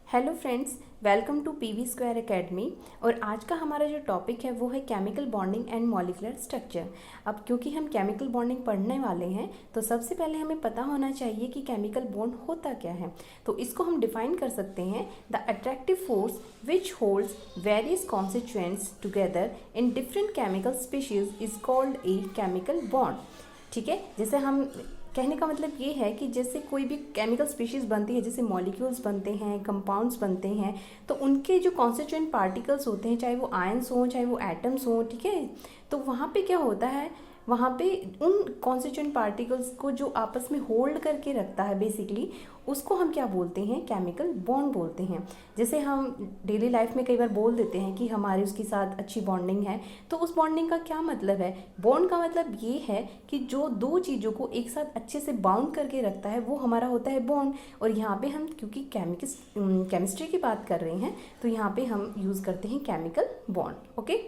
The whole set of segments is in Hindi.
Hello friends, welcome to PV square academy. और आज का हमारा जो टॉपिक है वो है chemical bonding and molecular structure. अब क्योंकि हम केमिकल बॉन्डिंग पढ़ने वाले हैं तो सबसे पहले हमें पता होना चाहिए कि केमिकल बॉन्ड होता क्या है। तो इसको हम डिफाइन कर सकते हैं, the attractive force which holds various constituents together in different chemical species is called a chemical bond. ठीक है, जैसे हम कहने का मतलब ये है कि जैसे कोई भी केमिकल स्पीशीज़ बनती है, जैसे मॉलिक्यूल्स बनते हैं, कंपाउंड्स बनते हैं, तो उनके जो कॉन्स्टिट्यूएंट पार्टिकल्स होते हैं, चाहे वो आयंस हों चाहे वो एटम्स हों, ठीक है, तो वहाँ पे क्या होता है, वहाँ पे उन कॉन्स्टिट्यूएंट पार्टिकल्स को जो आपस में होल्ड करके रखता है बेसिकली, उसको हम क्या बोलते हैं, केमिकल बॉन्ड बोलते हैं। जैसे हम डेली लाइफ में कई बार बोल देते हैं कि हमारे उसके साथ अच्छी बॉन्डिंग है, तो उस बॉन्डिंग का क्या मतलब है। बॉन्ड का मतलब ये है कि जो दो चीज़ों को एक साथ अच्छे से बाउंड करके रखता है वो हमारा होता है बॉन्ड। और यहाँ पे हम क्योंकि केमिस्ट्री की बात कर रहे हैं तो यहाँ पे हम यूज़ करते हैं केमिकल बॉन्ड। ओके,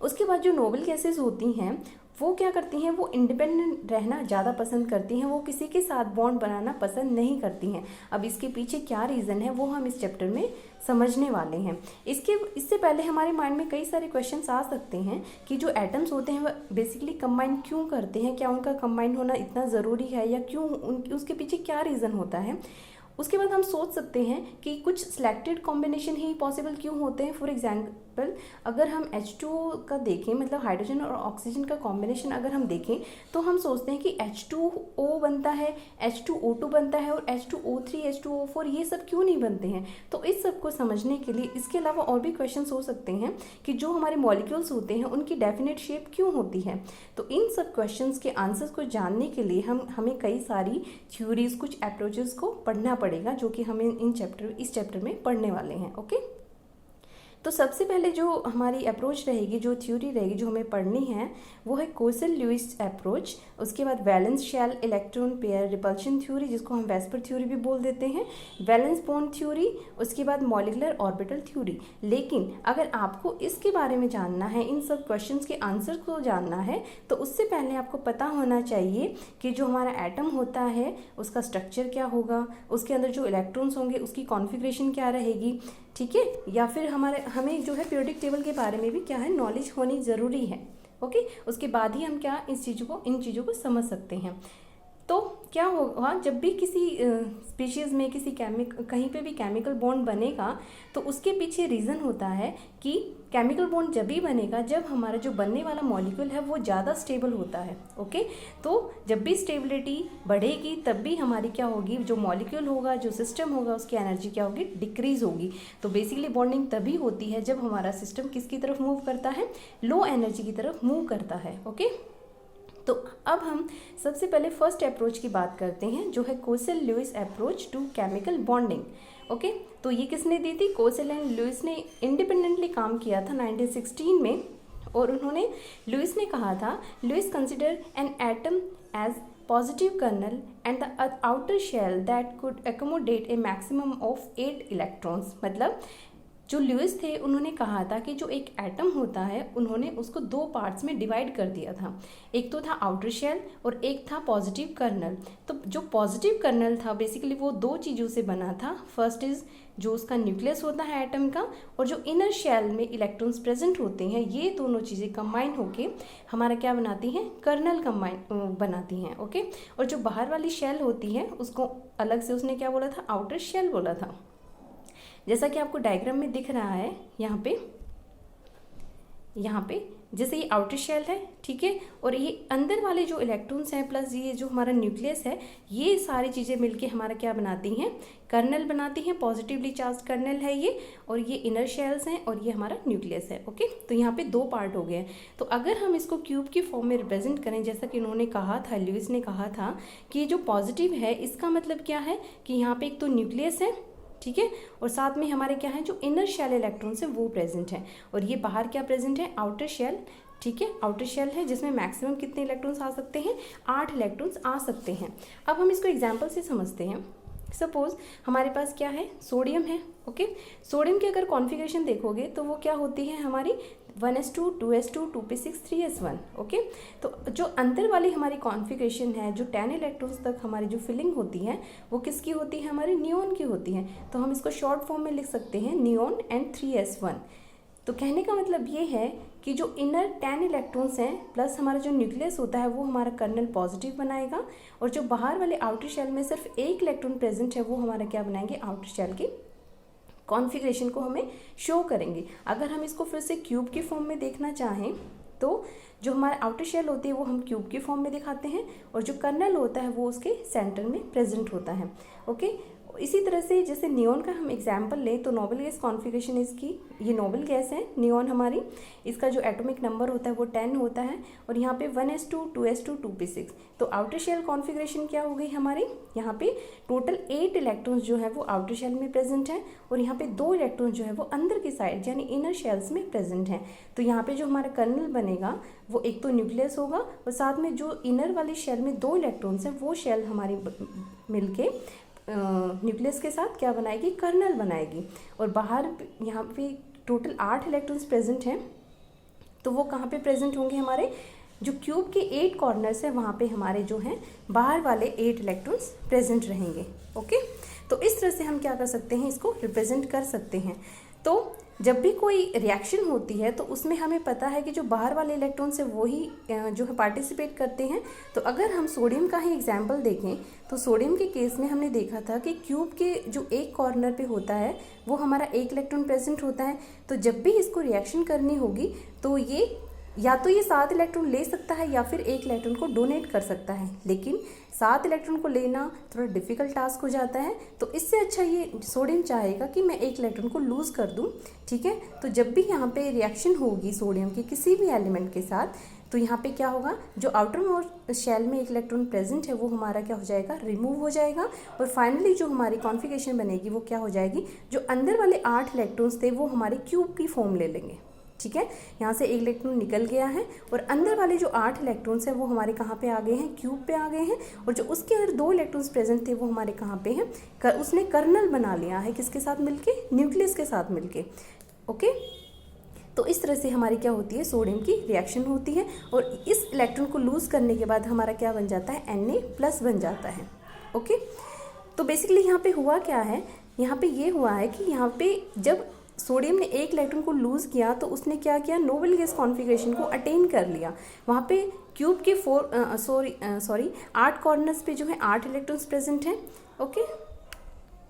उसके बाद जो नोबल गैसेस होती हैं वो क्या करती हैं, वो इंडिपेंडेंट रहना ज़्यादा पसंद करती हैं, वो किसी के साथ बॉन्ड बनाना पसंद नहीं करती हैं। अब इसके पीछे क्या रीज़न है वो हम इस चैप्टर में समझने वाले हैं। इससे पहले हमारे माइंड में कई सारे क्वेश्चंस आ सकते हैं कि जो एटम्स होते हैं वो बेसिकली कंबाइन क्यों करते हैं, क्या उनका कंबाइन होना इतना ज़रूरी है या क्यों, उसके पीछे क्या रीज़न होता है। उसके बाद हम सोच सकते हैं कि कुछ सिलेक्टेड कॉम्बिनेशन ही पॉसिबल क्यों होते हैं। फॉर एग्जांपल अगर हम H2O का देखें, मतलब हाइड्रोजन और ऑक्सीजन का कॉम्बिनेशन अगर हम देखें तो हम सोचते हैं कि H2O बनता है, H2O2 बनता है और H2O3, H2O4 ये सब क्यों नहीं बनते हैं। तो इस सब को समझने के लिए इसके अलावा और भी क्वेश्चंस हो सकते हैं कि जो हमारे मॉलिक्यूल्स होते हैं उनकी डेफिनेट शेप क्यों होती है। तो इन सब क्वेश्चंस के आंसर्स को जानने के लिए हमें कई सारी थ्योरीज, कुछ अप्रोचेस को पढ़ना पड़ेगा, जो कि हमें इस चैप्टर में पढ़ने वाले हैं। ओके, तो सबसे पहले जो हमारी अप्रोच रहेगी, जो थ्योरी रहेगी जो हमें पढ़नी है, वो है कोसल-ल्यूइस अप्रोच। उसके बाद valence shell electron pair repulsion theory, जिसको हम वेस्पर थ्योरी भी बोल देते हैं, वैलेंस बॉन्ड थ्योरी, उसके बाद मॉलिक्यूलर ऑर्बिटल थ्योरी। लेकिन अगर आपको इसके बारे में जानना है, इन सब क्वेश्चंस के आंसर को जानना है, तो उससे पहले आपको पता होना चाहिए कि जो हमारा एटम होता है उसका स्ट्रक्चर क्या होगा, उसके अंदर जो इलेक्ट्रॉन्स होंगे उसकी कॉन्फ़िगरेशन क्या रहेगी, ठीक है, या फिर हमें जो है पीरियोडिक टेबल के बारे में भी क्या है, नॉलेज होनी ज़रूरी है। ओके, उसके बाद ही हम क्या इन चीज़ों को समझ सकते हैं। तो क्या होगा, जब भी किसी स्पीशीज़ में कहीं पे भी केमिकल बॉन्ड बनेगा तो उसके पीछे रीज़न होता है कि केमिकल बॉन्ड जब भी बनेगा जब हमारा जो बनने वाला मॉलिक्यूल है वो ज़्यादा स्टेबल होता है। ओके, तो जब भी स्टेबिलिटी बढ़ेगी तब भी हमारी क्या होगी, जो मॉलिक्यूल होगा, जो सिस्टम होगा, उसकी एनर्जी क्या होगी, डिक्रीज होगी। तो बेसिकली बॉन्डिंग तभी होती है जब हमारा सिस्टम किसकी तरफ मूव करता है, लो एनर्जी की तरफ मूव करता है। ओके, तो अब हम सबसे पहले फर्स्ट अप्रोच की बात करते हैं, जो है Kossel Lewis approach to chemical bonding. Okay, तो ये किसने दी थी, कोसल एंड ल्यूइस ने इंडिपेंडेंटली काम किया था 1916 में। और लुइस ने कहा था, Lewis consider an atom as positive kernel and the outer shell that could accommodate a maximum of 8 electrons। मतलब जो लुइस थे उन्होंने कहा था कि जो एक एटम होता है उन्होंने उसको दो पार्ट्स में डिवाइड कर दिया था। एक तो था आउटर शेल और एक था पॉजिटिव कर्नल। तो जो पॉजिटिव कर्नल था बेसिकली वो दो चीज़ों से बना था। फर्स्ट इज़ जो उसका न्यूक्लियस होता है एटम का, और जो इनर शेल में इलेक्ट्रॉन्स प्रेजेंट होते हैं, ये दोनों चीज़ें कंबाइन होके हमारा क्या बनाती हैं, कर्नल कंबाइन बनाती हैं। ओके, और जो बाहर वाली शेल होती है उसको अलग से उसने क्या बोला था, आउटर शेल बोला था। जैसा कि आपको डायग्राम में दिख रहा है यहाँ पे जैसे ये आउटर शेल है, ठीक है, और ये अंदर वाले जो इलेक्ट्रॉन्स हैं प्लस ये जो हमारा न्यूक्लियस है, ये सारी चीज़ें मिलके हमारा क्या बनाती हैं, कर्नल बनाती हैं। पॉजिटिवली चार्ज कर्नल है ये, और ये इनर शेल्स हैं और ये हमारा न्यूक्लियस है। ओके, तो यहाँ पे दो पार्ट हो गए हैं। तो अगर हम इसको क्यूब की फॉर्म में रिप्रेजेंट करें, जैसा कि उन्होंने कहा था, लुइस ने कहा था कि ये जो पॉजिटिव है इसका मतलब क्या है कि यहाँ पे एक तो न्यूक्लियस है, ठीक है, और साथ में हमारे क्या है, जो इनर शेल इलेक्ट्रॉन्स हैं वो प्रेजेंट है, और ये बाहर क्या प्रेजेंट है, आउटर शेल। ठीक है, आउटर शेल है जिसमें मैक्सिमम कितने इलेक्ट्रॉन्स आ सकते हैं, 8 इलेक्ट्रॉन्स आ सकते हैं। अब हम इसको एग्जांपल से समझते हैं। सपोज हमारे पास क्या है, सोडियम है। ओके, सोडियम की अगर कॉन्फ़िगरेशन देखोगे तो वो क्या होती है हमारी, 1s2 2s2 2p6 3s1। Okay, तो जो अंदर वाली हमारी कॉन्फ़िगरेशन है, जो 10 इलेक्ट्रॉन्स तक हमारी जो फिलिंग होती है वो किसकी होती है, हमारे नियॉन की होती है। तो हम इसको शॉर्ट फॉर्म में लिख सकते हैं नियॉन एंड 3s1। तो कहने का मतलब ये है कि जो इनर 10 इलेक्ट्रॉन्स हैं प्लस हमारा जो न्यूक्लियस होता है वो हमारा कर्नल पॉजिटिव बनाएगा, और जो बाहर वाले आउटर शेल में सिर्फ एक इलेक्ट्रॉन प्रेजेंट है वो हमारा क्या बनाएंगे, आउटर शेल की कॉन्फ़िगरेशन को हमें शो करेंगे। अगर हम इसको फिर से क्यूब की फॉर्म में देखना चाहें तो जो हमारा आउटर शेल होती है वो हम क्यूब की फॉर्म में दिखाते हैं, और जो कर्नल होता है वो उसके सेंटर में प्रेजेंट होता है। ओके, इसी तरह से जैसे नियॉन का हम एग्जाम्पल लें तो नोबल गैस कॉन्फ़िगरेशन इसकी, ये नोबल गैस है नियॉन हमारी, इसका जो एटॉमिक नंबर होता है वो 10 होता है, और यहाँ पे 1s2 2s2 2p6। तो आउटर शेल कॉन्फ़िगरेशन क्या हो गई हमारी, यहाँ पे टोटल 8 इलेक्ट्रॉन्स जो है वो आउटर शेल में प्रेजेंट हैं, और यहाँ पे 2 इलेक्ट्रॉन्स जो है वो अंदर की साइड यानी इनर शेल्स में प्रेजेंट हैं। तो यहाँ पे जो हमारा कर्नल बनेगा वो एक तो न्यूक्लियस होगा, और साथ में जो इनर वाली शेल में 2 इलेक्ट्रॉन्स हैं वो शेल हमारी मिलके न्यूक्लियस के साथ क्या बनाएगी, कर्नल बनाएगी। और बाहर यहाँ पे टोटल 8 इलेक्ट्रॉन्स प्रेजेंट हैं, तो वो कहाँ पे प्रेजेंट होंगे, हमारे जो क्यूब के 8 कॉर्नर्स हैं वहाँ पे हमारे जो हैं बाहर वाले 8 इलेक्ट्रॉन्स प्रेजेंट रहेंगे। ओके, तो इस तरह से हम क्या कर सकते हैं, इसको रिप्रेजेंट कर सकते हैं। तो जब भी कोई रिएक्शन होती है तो उसमें हमें पता है कि जो बाहर वाले इलेक्ट्रॉन्स है वही जो है पार्टिसिपेट करते हैं। तो अगर हम सोडियम का ही एग्जाम्पल देखें तो सोडियम के केस में हमने देखा था कि क्यूब के जो एक कॉर्नर पे होता है वो हमारा 1 इलेक्ट्रॉन प्रेजेंट होता है। तो जब भी इसको रिएक्शन करनी होगी तो ये या तो ये 7 इलेक्ट्रॉन ले सकता है या फिर 1 इलेक्ट्रॉन को डोनेट कर सकता है, लेकिन 7 इलेक्ट्रॉन को लेना थोड़ा डिफिकल्ट टास्क हो जाता है। तो इससे अच्छा ये सोडियम चाहेगा कि मैं 1 इलेक्ट्रॉन को लूज़ कर दूं। ठीक है, तो जब भी यहाँ पे रिएक्शन होगी सोडियम की किसी भी एलिमेंट के साथ, तो यहाँ पे क्या होगा, जो आउटर मोस्ट शेल में 1 इलेक्ट्रॉन प्रेजेंट है वो हमारा क्या हो जाएगा, रिमूव हो जाएगा, और फाइनली जो हमारी कॉन्फ़िगरेशन बनेगी वो क्या हो जाएगी, जो अंदर वाले 8 इलेक्ट्रॉन्स थे वो हमारे क्यूब की फॉर्म ले लेंगे। ठीक है, यहाँ से 1 इलेक्ट्रॉन निकल गया है, और अंदर वाले जो 8 इलेक्ट्रॉन्स हैं वो हमारे कहाँ पे आ गए हैं, क्यूब पे आ गए हैं, और जो उसके अंदर 2 इलेक्ट्रॉन्स प्रेजेंट थे वो हमारे कहाँ पे हैं, उसने कर्नल बना लिया है, किसके साथ मिलके, न्यूक्लियस के साथ मिलके। ओके, तो इस तरह से हमारी क्या होती है, सोडियम की रिएक्शन होती है, और इस इलेक्ट्रॉन को लूज़ करने के बाद हमारा क्या बन जाता है, Na+ बन जाता है। ओके, तो बेसिकली यहाँ पे हुआ क्या है, यहाँ पे ये हुआ है कि यहाँ पे जब सोडियम ने 1 इलेक्ट्रॉन को लूज़ किया तो उसने क्या किया, नोबल गैस कॉन्फ़िगरेशन को अटेन कर लिया। वहाँ पे क्यूब के 8 कॉर्नर्स पे जो है 8 इलेक्ट्रॉन्स प्रेजेंट हैं। ओके,